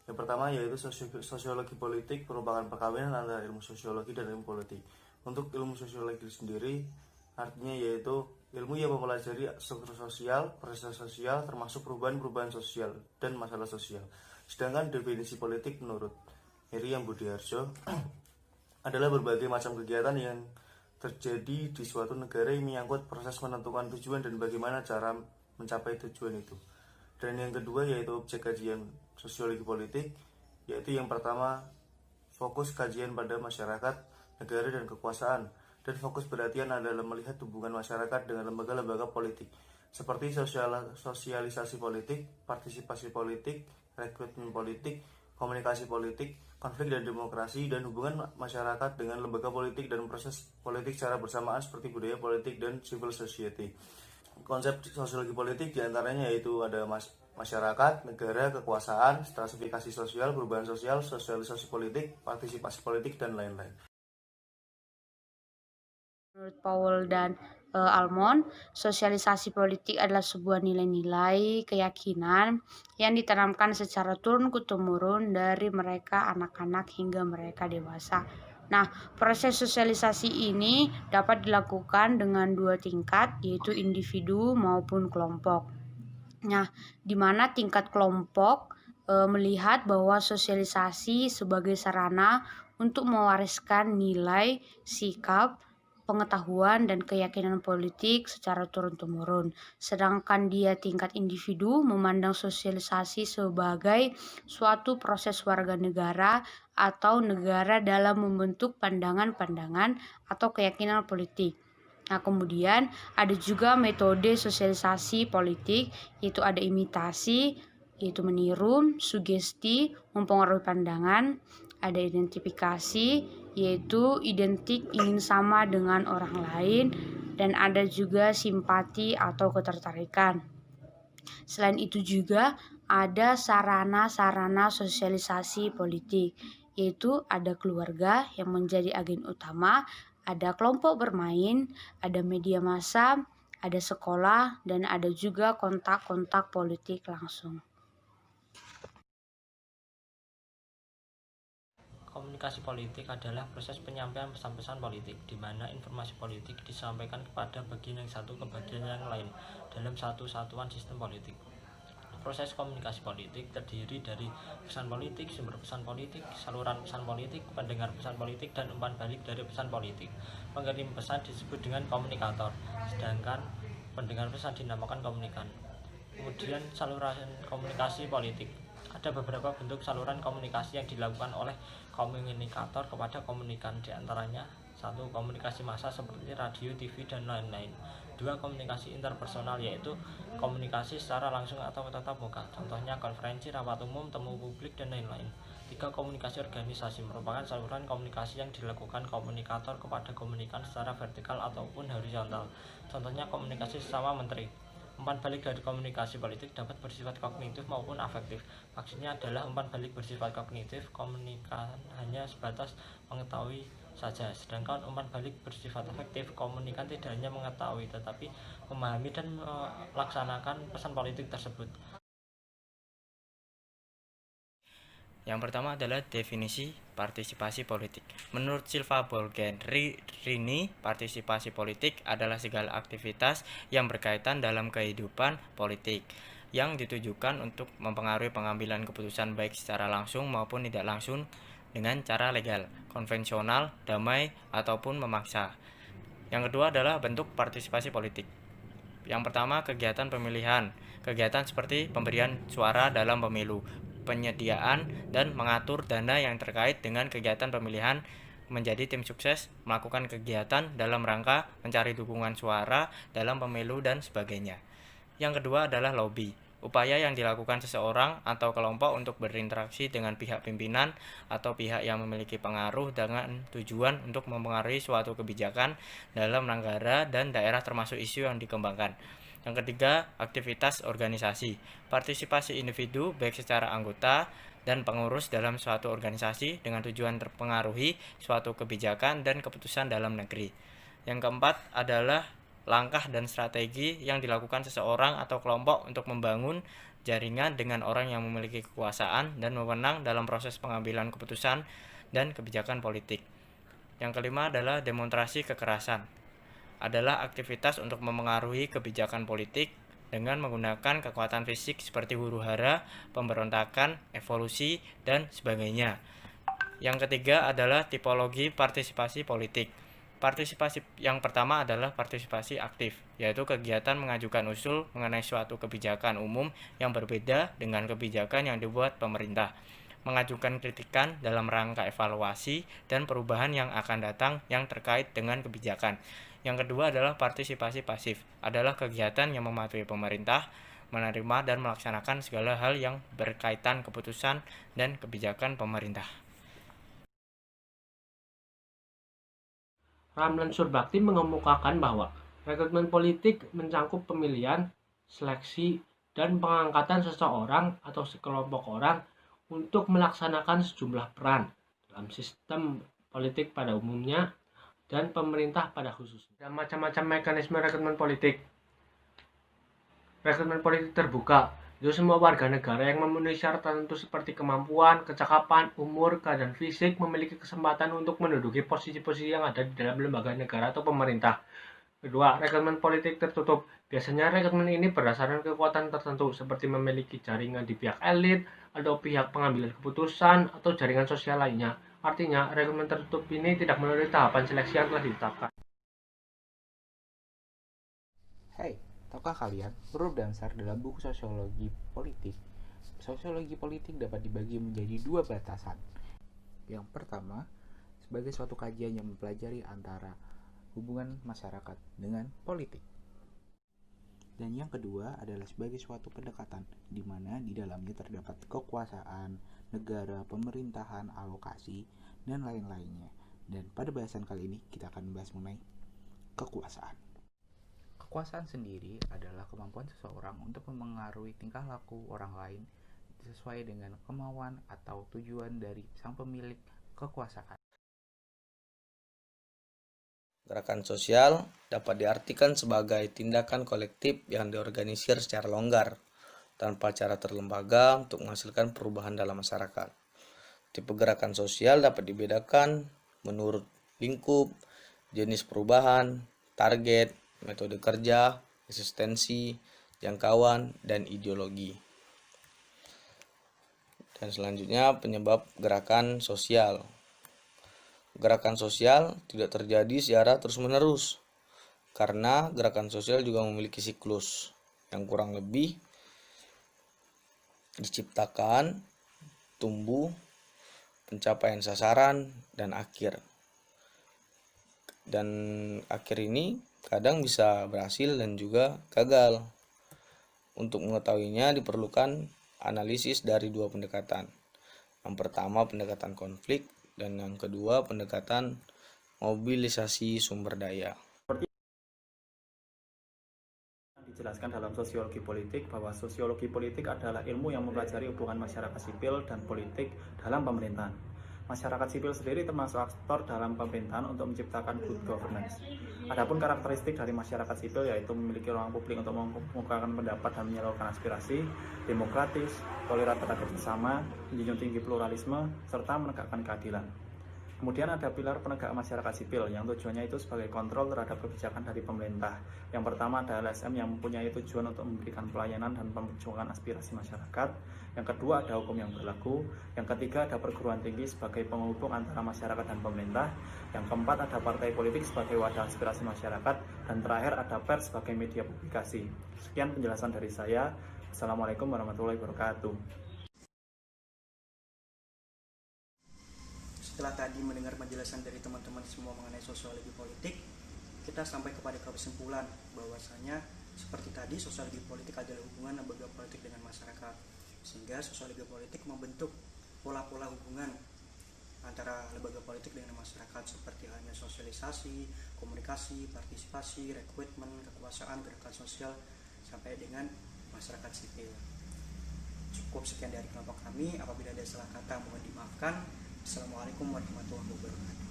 Yang pertama yaitu sosiologi politik merupakan perkawinan antara ilmu sosiologi dan ilmu politik. Untuk ilmu sosiologi sendiri artinya yaitu ilmu yang mempelajari struktur sosial, proses sosial, termasuk perubahan-perubahan sosial dan masalah sosial. Sedangkan definisi politik menurut Miriam Budiarjo adalah berbagai macam kegiatan yang terjadi di suatu negara yang menyangkut proses menentukan tujuan dan bagaimana cara mencapai tujuan itu. Dan yang kedua yaitu objek kajian sosiologi politik, yaitu yang pertama fokus kajian pada masyarakat, negara, dan kekuasaan, dan fokus perhatian adalah melihat hubungan masyarakat dengan lembaga-lembaga politik seperti sosialisasi politik, partisipasi politik, rekrutmen politik, komunikasi politik, konflik dan demokrasi, dan hubungan masyarakat dengan lembaga politik dan proses politik secara bersamaan seperti budaya politik dan civil society. Konsep sosiologi politik diantaranya yaitu ada masyarakat, negara, kekuasaan, stratifikasi sosial, perubahan sosial, sosialisasi politik, partisipasi politik, dan lain-lain. Menurut Paul dan Almond, sosialisasi politik adalah sebuah nilai-nilai keyakinan yang ditanamkan secara turun-temurun dari mereka anak-anak hingga mereka dewasa. Nah, proses sosialisasi ini dapat dilakukan dengan dua tingkat, yaitu individu maupun kelompok. Nah, di mana tingkat kelompok melihat bahwa sosialisasi sebagai sarana untuk mewariskan nilai, sikap, pengetahuan, dan keyakinan politik secara turun-temurun. Sedangkan dia tingkat individu memandang sosialisasi sebagai suatu proses warga negara atau negara dalam membentuk pandangan-pandangan atau keyakinan politik. Nah, kemudian ada juga metode sosialisasi politik, yaitu ada imitasi, yaitu meniru, sugesti, mempengaruhi pandangan, ada identifikasi, yaitu identik ingin sama dengan orang lain, dan ada juga simpati atau ketertarikan. Selain itu juga ada sarana-sarana sosialisasi politik, yaitu ada keluarga yang menjadi agen utama, ada kelompok bermain, ada media massa, ada sekolah, dan ada juga kontak-kontak politik langsung. Komunikasi politik adalah proses penyampaian pesan-pesan politik, di mana informasi politik disampaikan kepada bagian yang satu ke bagian yang lain dalam satu satuan sistem politik. Proses komunikasi politik terdiri dari pesan politik, sumber pesan politik, saluran pesan politik, pendengar pesan politik, dan umpan balik dari pesan politik. Pengirim pesan disebut dengan komunikator, sedangkan pendengar pesan dinamakan komunikan. Kemudian saluran komunikasi politik. Ada beberapa bentuk saluran komunikasi yang dilakukan oleh komunikator kepada komunikan, diantaranya 1. Komunikasi massa seperti radio, TV, dan lain-lain. 2. Komunikasi interpersonal, yaitu komunikasi secara langsung atau tatap muka, contohnya konferensi, rapat umum, temu publik, dan lain-lain. 3. Komunikasi organisasi merupakan saluran komunikasi yang dilakukan komunikator kepada komunikan secara vertikal ataupun horizontal, contohnya komunikasi sesama menteri. Umpan balik dari komunikasi politik dapat bersifat kognitif maupun afektif. Maksudnya adalah umpan balik bersifat kognitif, komunikan hanya sebatas mengetahui saja. Sedangkan umpan balik bersifat afektif, komunikan tidak hanya mengetahui tetapi memahami dan melaksanakan pesan politik tersebut. Yang pertama adalah definisi partisipasi politik. Menurut Silva Bulgarini, partisipasi politik adalah segala aktivitas yang berkaitan dalam kehidupan politik yang ditujukan untuk mempengaruhi pengambilan keputusan baik secara langsung maupun tidak langsung dengan cara legal, konvensional, damai, ataupun memaksa. Yang kedua adalah bentuk partisipasi politik. Yang pertama, kegiatan pemilihan. Kegiatan seperti pemberian suara dalam pemilu, penyediaan dan mengatur dana yang terkait dengan kegiatan pemilihan, menjadi tim sukses, melakukan kegiatan dalam rangka mencari dukungan suara dalam pemilu, dan sebagainya. Yang kedua adalah lobby, upaya yang dilakukan seseorang atau kelompok untuk berinteraksi dengan pihak pimpinan atau pihak yang memiliki pengaruh dengan tujuan untuk mempengaruhi suatu kebijakan dalam negara dan daerah termasuk isu yang dikembangkan. Yang ketiga, aktivitas organisasi. Partisipasi individu baik secara anggota dan pengurus dalam suatu organisasi dengan tujuan terpengaruhi suatu kebijakan dan keputusan dalam negeri. Yang keempat adalah langkah dan strategi yang dilakukan seseorang atau kelompok untuk membangun jaringan dengan orang yang memiliki kekuasaan dan wewenang dalam proses pengambilan keputusan dan kebijakan politik. Yang kelima adalah demonstrasi kekerasan. Adalah aktivitas untuk memengaruhi kebijakan politik dengan menggunakan kekuatan fisik seperti huru-hara, pemberontakan, evolusi, dan sebagainya. Yang ketiga adalah tipologi partisipasi politik. Partisipasi yang pertama adalah partisipasi aktif, yaitu kegiatan mengajukan usul mengenai suatu kebijakan umum yang berbeda dengan kebijakan yang dibuat pemerintah, mengajukan kritikan dalam rangka evaluasi dan perubahan yang akan datang yang terkait dengan kebijakan. Yang kedua adalah partisipasi pasif, adalah kegiatan yang mematuhi pemerintah, menerima dan melaksanakan segala hal yang berkaitan keputusan dan kebijakan pemerintah. Ramlan Surbakti mengemukakan bahwa rekrutmen politik mencangkup pemilihan, seleksi, dan pengangkatan seseorang atau sekelompok orang untuk melaksanakan sejumlah peran dalam sistem politik pada umumnya dan pemerintah pada khususnya. Ada macam-macam mekanisme rekrutmen politik. Rekrutmen politik terbuka, itu semua warga negara yang memenuhi syarat tertentu seperti kemampuan, kecakapan, umur, keadaan fisik memiliki kesempatan untuk menduduki posisi-posisi yang ada di dalam lembaga negara atau pemerintah. Kedua, rekrutmen politik tertutup. Biasanya rekrutmen ini berdasarkan kekuatan tertentu seperti memiliki jaringan di pihak elit atau pihak pengambilan keputusan atau jaringan sosial lainnya. Artinya, rekrutmen tertutup ini tidak melalui tahapan seleksi yang telah ditetapkan. Hai, tahukah kalian, huruf dasar dalam buku sosiologi politik dapat dibagi menjadi dua batasan. Yang pertama, sebagai suatu kajian yang mempelajari antara hubungan masyarakat dengan politik. Dan yang kedua adalah sebagai suatu pendekatan di mana di dalamnya terdapat kekuasaan, negara, pemerintahan, alokasi, dan lain-lainnya. Dan pada bahasan kali ini kita akan membahas mengenai kekuasaan. Kekuasaan sendiri adalah kemampuan seseorang untuk memengaruhi tingkah laku orang lain sesuai dengan kemauan atau tujuan dari sang pemilik kekuasaan. Gerakan sosial dapat diartikan sebagai tindakan kolektif yang diorganisir secara longgar, tanpa cara terlembaga untuk menghasilkan perubahan dalam masyarakat. Tipe gerakan sosial dapat dibedakan menurut lingkup, jenis perubahan, target, metode kerja, eksistensi, jangkauan, dan ideologi. Dan selanjutnya penyebab gerakan sosial. Gerakan sosial tidak terjadi secara terus-menerus, karena gerakan sosial juga memiliki siklus yang kurang lebih diciptakan, tumbuh, pencapaian sasaran, dan akhir. Dan akhir ini kadang bisa berhasil dan juga gagal. Untuk mengetahuinya diperlukan analisis dari dua pendekatan. Yang pertama pendekatan konflik, dan yang kedua pendekatan mobilisasi sumber daya. Dijelaskan dalam sosiologi politik bahwa sosiologi politik adalah ilmu yang mempelajari hubungan masyarakat sipil dan politik dalam pemerintahan. Masyarakat sipil sendiri termasuk aktor dalam pemerintahan untuk menciptakan good governance. Adapun karakteristik dari masyarakat sipil yaitu memiliki ruang publik untuk mengungkapkan pendapat dan menyalurkan aspirasi, demokratis, toleran terhadap sesama, menjunjung tinggi pluralisme, serta menegakkan keadilan. Kemudian ada pilar penegak masyarakat sipil yang tujuannya itu sebagai kontrol terhadap kebijakan dari pemerintah. Yang pertama ada LSM yang mempunyai tujuan untuk memberikan pelayanan dan memperjuangkan aspirasi masyarakat. Yang kedua ada hukum yang berlaku. Yang ketiga ada perguruan tinggi sebagai penghubung antara masyarakat dan pemerintah. Yang keempat ada partai politik sebagai wadah aspirasi masyarakat. Dan terakhir ada pers sebagai media publikasi. Sekian penjelasan dari saya. Assalamualaikum warahmatullahi wabarakatuh. Setelah tadi mendengar penjelasan dari teman-teman semua mengenai sosiologi politik, kita sampai kepada kesimpulan bahwasanya seperti tadi sosiologi politik adalah hubungan lembaga politik dengan masyarakat, sehingga sosiologi politik membentuk pola-pola hubungan antara lembaga politik dengan masyarakat seperti halnya sosialisasi, komunikasi, partisipasi, rekrutmen, kekuasaan, gerakan sosial sampai dengan masyarakat sipil. Cukup sekian dari kelompok kami. Apabila ada salah kata mohon dimaafkan. Assalamualaikum warahmatullahi wabarakatuh.